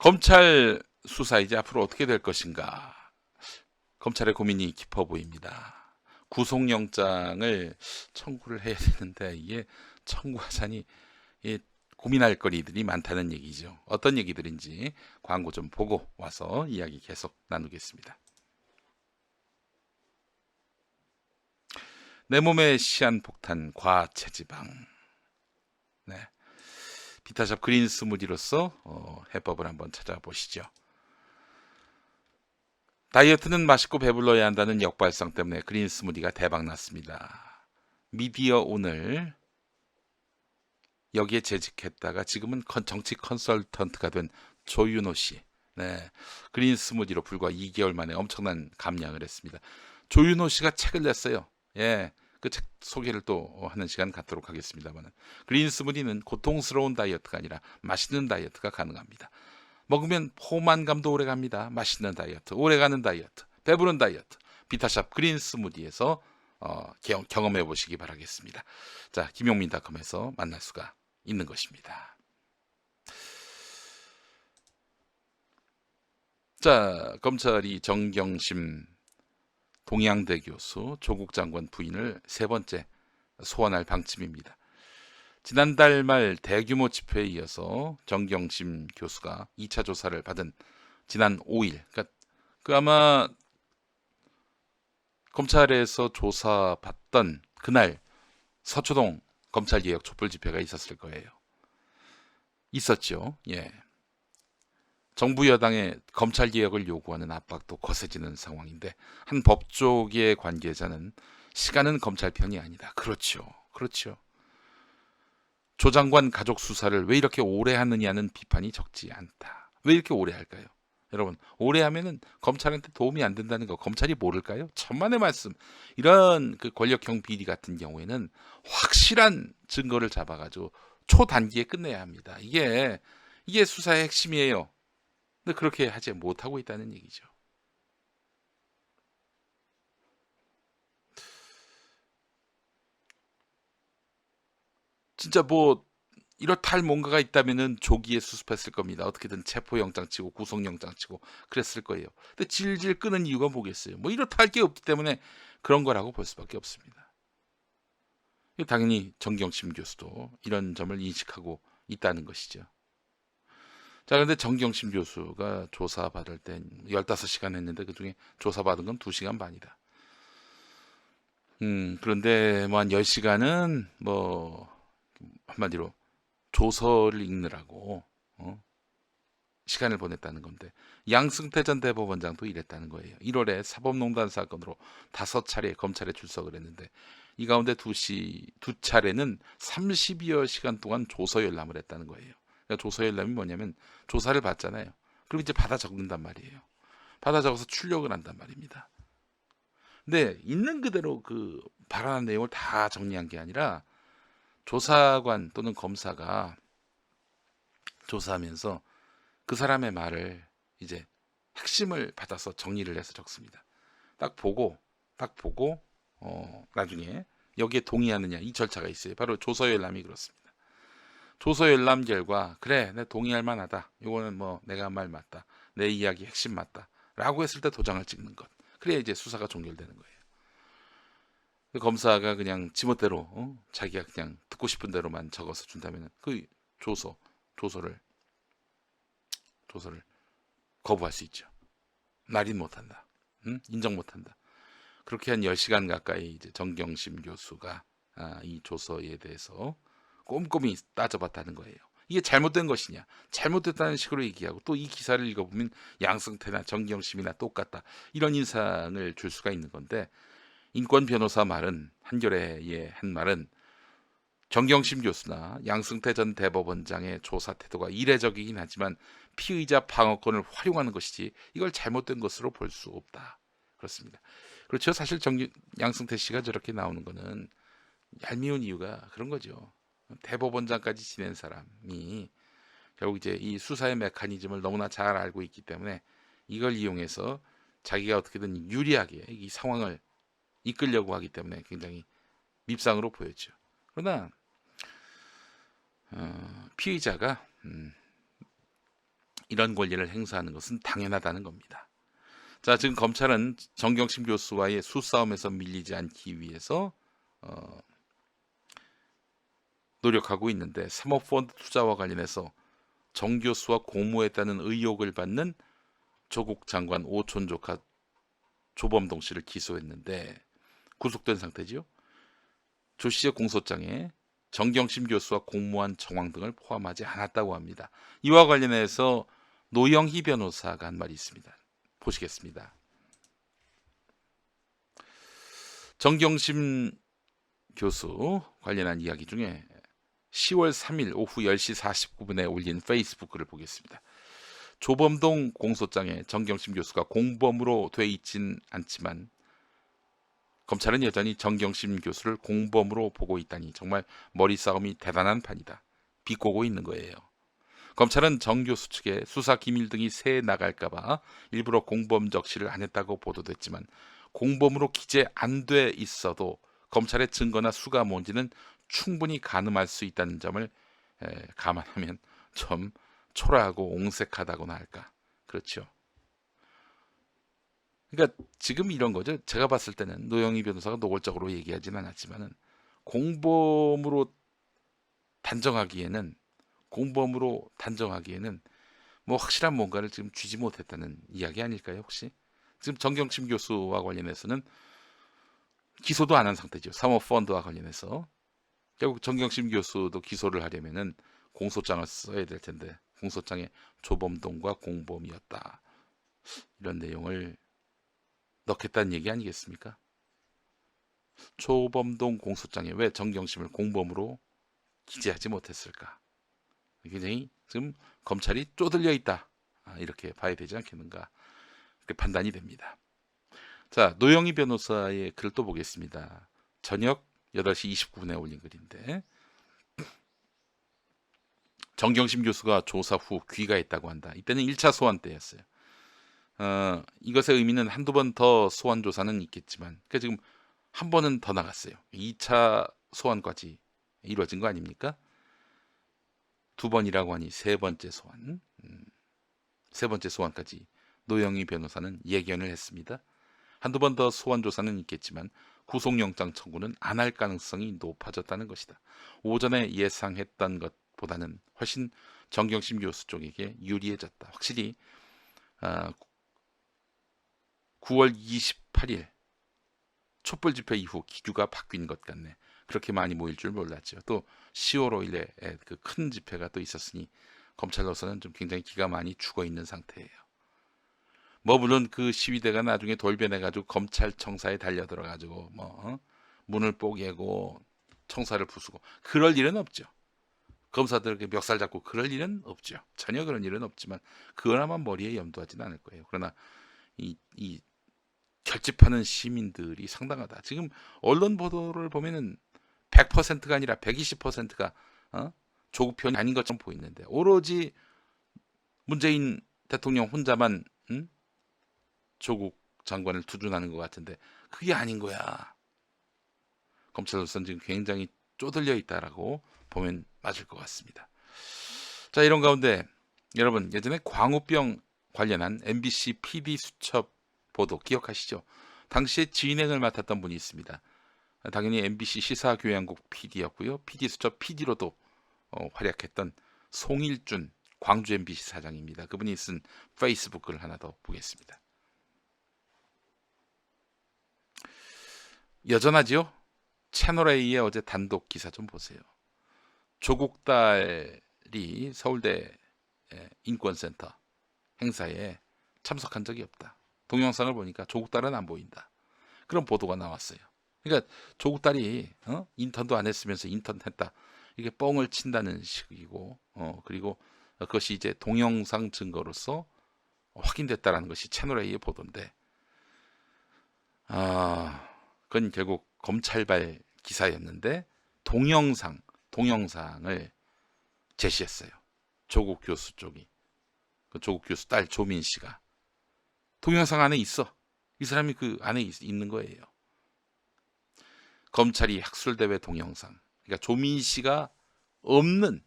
검찰 수사 이제 앞으로 어떻게 될 것인가? 검찰의 고민이 깊어 보입니다. 구속영장을 청구를 해야 되는데 이게 청구하자니 고민할 거리들이 많다는 얘기죠. 어떤 얘기들인지 광고 좀 보고 와서 이야기 계속 나누겠습니다. 내 몸에 시한폭탄 과체지방. 네. 비타샵 그린 스무디로서 해법을 한번 찾아보시죠. 다이어트는 맛있고 배불러야 한다는 역발상 때문에 그린 스무디가 대박났습니다. 미디어 오늘 여기에 재직했다가 지금은 정치 컨설턴트가 된 조윤호 씨. 네. 그린 스무디로 불과 2개월 만에 엄청난 감량을 했습니다. 조윤호 씨가 책을 냈어요. 예. 그 책 소개를 또 하는 시간 갖도록 하겠습니다만 그린 스무디는 고통스러운 다이어트가 아니라 맛있는 다이어트가 가능합니다. 먹으면 포만감도 오래갑니다. 맛있는 다이어트, 오래가는 다이어트, 배부른 다이어트. 비타샵 그린 스무디에서 경험해 보시기 바라겠습니다. 자, 김용민닷컴에서 만날 수가 있는 것입니다. 자, 검찰이 정경심 동양대 교수 조국 장관 부인을 세 번째 소환할 방침입니다. 지난달 말 대규모 집회에 이어서 정경심 교수가 2차 조사를 받은 지난 5일, 그러니까 아마 검찰에서 조사받던 그날 서초동 검찰개혁 촛불 집회가 있었을 거예요. 있었죠. 예. 정부 여당의 검찰개혁을 요구하는 압박도 거세지는 상황인데 한 법조계 관계자는 시간은 검찰 편이 아니다. 그렇죠. 그렇죠. 조 장관 가족 수사를 왜 이렇게 오래 하느냐는 비판이 적지 않다. 왜 이렇게 오래 할까요? 여러분, 오래 하면은 검찰한테 도움이 안 된다는 거 검찰이 모를까요? 천만의 말씀. 이런 그 권력형 비리 같은 경우에는 확실한 증거를 잡아가지고 초단기에 끝내야 합니다. 이게 수사의 핵심이에요. 근데 그렇게 하지 못하고 있다는 얘기죠. 진짜 뭐 이렇다 할 뭔가가 있다면은 조기에 수습했을 겁니다. 어떻게든 체포영장 치고 구속영장 치고 그랬을 거예요. 근데 질질 끄는 이유가 뭐겠어요? 뭐 이렇다 할 게 없기 때문에 그런 거라고 볼 수밖에 없습니다. 당연히 정경심 교수도 이런 점을 인식하고 있다는 것이죠. 자, 그런데 정경심 교수가 조사받을 땐 15시간 했는데 그중에 조사받은 건 2시간 반이다. 그런데 뭐 한 10시간은 뭐 한마디로 조서를 읽느라고 시간을 보냈다는 건데 양승태 전 대법원장도 이랬다는 거예요. 1월에 사법농단 사건으로 5차례 검찰에 출석을 했는데 이 가운데 두 차례는 30여 시간 동안 조서 열람을 했다는 거예요. 그러니까 조서 열람이 뭐냐면 조사를 받잖아요. 그럼 이제 받아 적는단 말이에요. 받아 적어서 출력을 한단 말입니다. 근데 있는 그대로 그 발언한 내용을 다 정리한 게 아니라 조사관 또는 검사가 조사하면서 그 사람의 말을 이제 핵심을 받아서 정리를 해서 적습니다. 딱 보고 나중에 여기에 동의하느냐 이 절차가 있어요. 바로 조서열람이 그렇습니다. 조서열람 결과 그래 내 동의할 만하다. 이거는 뭐 내가 한 말 맞다. 내 이야기 핵심 맞다. 라고 했을 때 도장을 찍는 것. 그래야 이제 수사가 종결되는 거예요. 그 검사가 그냥 지멋대로 자기가 그냥 듣고 싶은 대로만 적어서 준다면 그 조서 조서를 조서를 거부할 수 있죠. 날인 못한다. 인정 못한다. 그렇게 한 10시간 가까이 이제 정경심 교수가 이 조서에 대해서 꼼꼼히 따져봤다는 거예요. 이게 잘못된 것이냐? 잘못됐다는 식으로 얘기하고 또 이 기사를 읽어보면 양승태나 정경심이나 똑같다. 이런 인상을 줄 수가 있는 건데 인권 변호사 말은 한겨레의 한 말은 정경심 교수나 양승태 전 대법원장의 조사 태도가 이례적이긴 하지만 피의자 방어권을 활용하는 것이지 이걸 잘못된 것으로 볼 수 없다. 그렇습니다. 그렇죠. 사실 양승태 씨가 저렇게 나오는 거는 얄미운 이유가 그런 거죠. 대법원장까지 지낸 사람이 결국 이제 이 수사의 메커니즘을 너무나 잘 알고 있기 때문에 이걸 이용해서 자기가 어떻게든 유리하게 이 상황을 이끌려고 하기 때문에 굉장히 밉상으로 보였죠. 그러나 피의자가 이런 권리를 행사하는 것은 당연하다는 겁니다. 자, 지금 검찰은 정경심 교수와의 수싸움에서 밀리지 않기 위해서 노력하고 있는데, 사모펀드 투자와 관련해서 정 교수와 공모했다는 의혹을 받는 조국 장관 오촌 조카 조범동 씨를 기소했는데 구속된 상태지요. 조 씨의 공소장에 정경심 교수와 공모한 정황 등을 포함하지 않았다고 합니다. 이와 관련해서 노영희 변호사가 한 말이 있습니다. 보시겠습니다. 정경심 교수 관련한 이야기 중에 10월 3일 오후 10시 49분에 올린 페이스북 글을 보겠습니다. 조범동 공소장에 정경심 교수가 공범으로 돼 있진 않지만 검찰은 여전히 정경심 교수를 공범으로 보고 있다니 정말 머리싸움이 대단한 판이다. 비꼬고 있는 거예요. 검찰은 정 교수 측에 수사 기밀 등이 새 나갈까봐 일부러 공범 적시를 안 했다고 보도됐지만, 공범으로 기재 안 돼 있어도 검찰의 증거나 수가 뭔지는 충분히 가늠할 수 있다는 점을 감안하면 좀 초라하고 옹색하다고나 할까. 그렇죠. 그러니까 지금 이런 거죠. 제가 봤을 때는 노영희 변호사가 노골적으로 얘기하지는 않았지만은 공범으로 단정하기에는 뭐 확실한 뭔가를 지금 쥐지 못했다는 이야기 아닐까요, 혹시? 지금 정경심 교수와 관련해서는 기소도 안 한 상태죠. 사모펀드와 관련해서. 결국 정경심 교수도 기소를 하려면은 공소장을 써야 될 텐데, 공소장에 조범동과 공범이었다, 이런 내용을 넣겠다는 얘기 아니겠습니까? 조범동 공소장에 왜 정경심을 공범으로 기재하지 못했을까? 굉장히 지금 검찰이 쪼들려 있다, 이렇게 봐야 되지 않겠는가, 이렇게 판단이 됩니다. 자, 노영희 변호사의 글을 또 보겠습니다. 저녁 8시 29분에 올린 글인데, 정경심 교수가 조사 후 귀가했다고 한다. 이때는 1차 소환 때였어요. 이것의 의미는 한두 번 더 소환 조사는 있겠지만, 그러니까 지금 한 번은 더 나갔어요. 2차 소환까지 이루어진 거 아닙니까? 두 번이라고 하니 세 번째 소환, 세 번째 소환까지 노영희 변호사는 예견을 했습니다. 한두 번 더 소환 조사는 있겠지만 구속영장 청구는 안 할 가능성이 높아졌다는 것이다. 오전에 예상했던 것보다는 훨씬 정경심 교수 쪽에게 유리해졌다. 확실히 9월 28일 촛불 집회 이후 기류가 바뀐 것 같네. 그렇게 많이 모일 줄 몰랐죠. 또 10월 5일에 그 큰 집회가 또 있었으니 검찰로서는 좀 굉장히 기가 많이 죽어 있는 상태예요. 뭐 물론 그 시위대가 나중에 돌변해가지고 검찰청사에 달려들어가지고 문을 뽀개고 청사를 부수고 그럴 일은 없죠. 검사들에게 멱살 잡고 그럴 일은 없죠. 전혀 그런 일은 없지만 그걸 아마 머리에 염두하지는 않을 거예요. 그러나 이 결집하는 시민들이 상당하다. 지금 언론 보도를 보면은 100%가 아니라 120%가 조국 편이 아닌 것처럼 보이는데, 오로지 문재인 대통령 혼자만 조국 장관을 투준하는 것 같은데 그게 아닌 거야. 검찰로서는 지금 굉장히 쪼들려 있다라고 보면 맞을 것 같습니다. 자, 이런 가운데 여러분, 예전에 광우병 관련한 MBC PD 수첩 보도 기억하시죠? 당시에 진행을 맡았던 분이 있습니다. 당연히 MBC 시사교양국 PD였고요. PD 수첩 PD로도 활약했던 송일준 광주 MBC 사장입니다. 그분이 쓴 페이스북 글 하나 더 보겠습니다. 여전하지요? 채널A의 어제 단독 기사 좀 보세요. 조국 딸이 서울대 인권센터 행사에 참석한 적이 없다. 동영상을 보니까 조국 딸은 안 보인다. 그런 보도가 나왔어요. 그러니까 조국 딸이 인턴도 안 했으면서 인턴했다, 이게 뻥을 친다는 식이고, 그리고 그것이 이제 동영상 증거로서 확인됐다라는 것이 채널A의 보도인데, 그건 결국 검찰발 기사였는데 동영상을 제시했어요. 조국 교수 쪽이, 그 조국 교수 딸 조민 씨가 동영상 안에 있어. 이 사람이 그 안에 있는 거예요. 검찰이 학술대회 동영상, 그러니까 조민 씨가 없는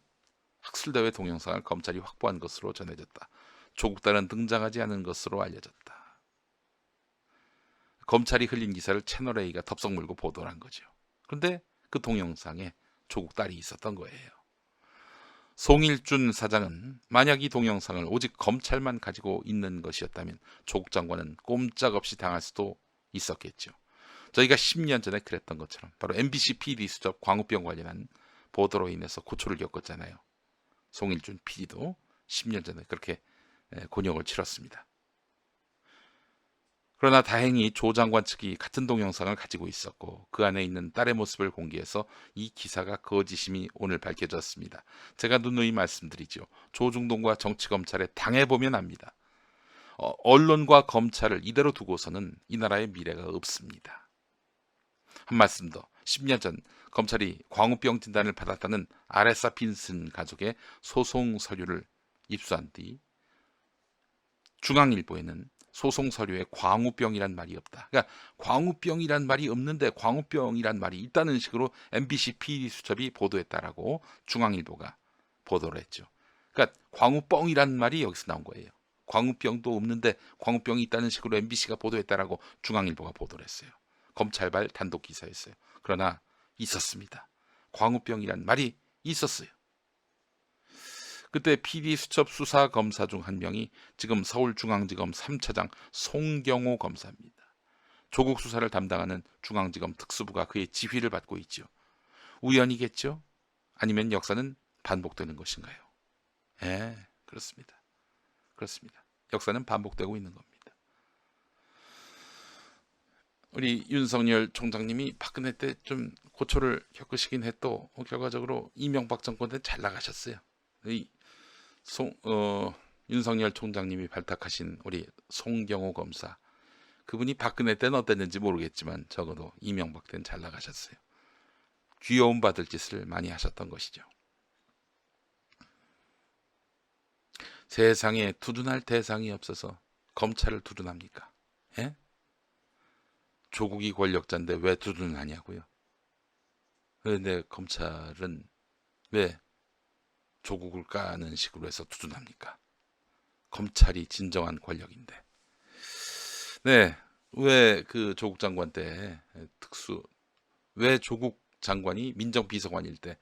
학술대회 동영상을 검찰이 확보한 것으로 전해졌다. 조국 딸은 등장하지 않은 것으로 알려졌다. 검찰이 흘린 기사를 채널A가 덥석 물고 보도를 한 거죠. 그런데 그 동영상에 조국 딸이 있었던 거예요. 송일준 사장은 만약 이 동영상을 오직 검찰만 가지고 있는 것이었다면 조국 장관은 꼼짝없이 당할 수도 있었겠죠. 저희가 10년 전에 그랬던 것처럼 바로 MBC PD 수첩 광우병 관련한 보도로 인해서 고초를 겪었잖아요. 송일준 PD도 10년 전에 그렇게 곤욕을 치렀습니다. 그러나 다행히 조 장관 측이 같은 동영상을 가지고 있었고 그 안에 있는 딸의 모습을 공개해서 이 기사가 거짓임이 오늘 밝혀졌습니다. 제가 누누이 말씀드리죠. 조중동과 정치검찰에 당해보면 압니다. 언론과 검찰을 이대로 두고서는 이 나라의 미래가 없습니다. 한 말씀 더. 10년 전 검찰이 광우병 진단을 받았다는 아레사 빈슨 가족의 소송 서류를 입수한 뒤 중앙일보에는 소송 서류에 광우병이란 말이 없다. 그러니까 광우병이란 말이 없는데 광우병이란 말이 있다는 식으로 MBC PD 수첩이 보도했다라고 중앙일보가 보도를 했죠. 그러니까 광우병이란 말이 여기서 나온 거예요. 광우병도 없는데 광우병이 있다는 식으로 MBC가 보도했다라고 중앙일보가 보도를 했어요. 검찰발 단독 기사였어요. 그러나 있었습니다. 광우병이란 말이 있었어요. 그때 PD 수첩 수사 검사 중 한 명이 지금 서울중앙지검 3차장 송경호 검사입니다. 조국 수사를 담당하는 중앙지검 특수부가 그의 지휘를 받고 있죠. 우연이겠죠? 아니면 역사는 반복되는 것인가요? 그렇습니다. 그렇습니다. 역사는 반복되고 있는 겁니다. 우리 윤석열 총장님이 박근혜 때 좀 고초를 겪으시긴 해도 결과적으로 이명박 정권 때 잘 나가셨어요. 윤석열 총장님이 발탁하신 우리 송경호 검사, 그분이 박근혜 때는 어땠는지 모르겠지만 적어도 이명박 때는 잘 나가셨어요. 귀여움 받을 짓을 많이 하셨던 것이죠. 세상에 두둔할 대상이 없어서 검찰을 두둔합니까? 조국이 권력자인데 왜 두둔하냐고요? 그런데 검찰은 왜 조국을 까는 식으로 해서 두둔합니까? 검찰이 진정한 권력인데. 네, 왜 그 조국 장관 때 왜 조국 장관이 민정비서관일 때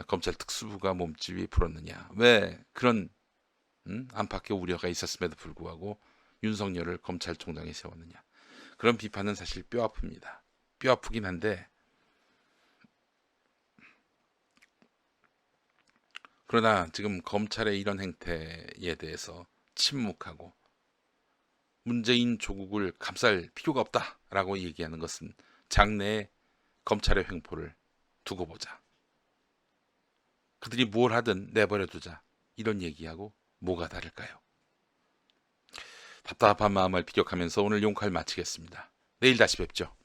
검찰 특수부가 몸집이 불었느냐? 왜 그런 안팎의 우려가 있었음에도 불구하고 윤석열을 검찰총장에 세웠느냐? 그런 비판은 사실 뼈 아픕니다. 뼈 아프긴 한데 그러나 지금 검찰의 이런 행태에 대해서 침묵하고 문재인 조국을 감쌀 필요가 없다라고 얘기하는 것은 장래에 검찰의 횡포를 두고 보자. 그들이 뭘 하든 내버려 두자. 이런 얘기하고 뭐가 다를까요? 답답한 마음을 피력하면서 오늘 용칼 마치겠습니다. 내일 다시 뵙죠.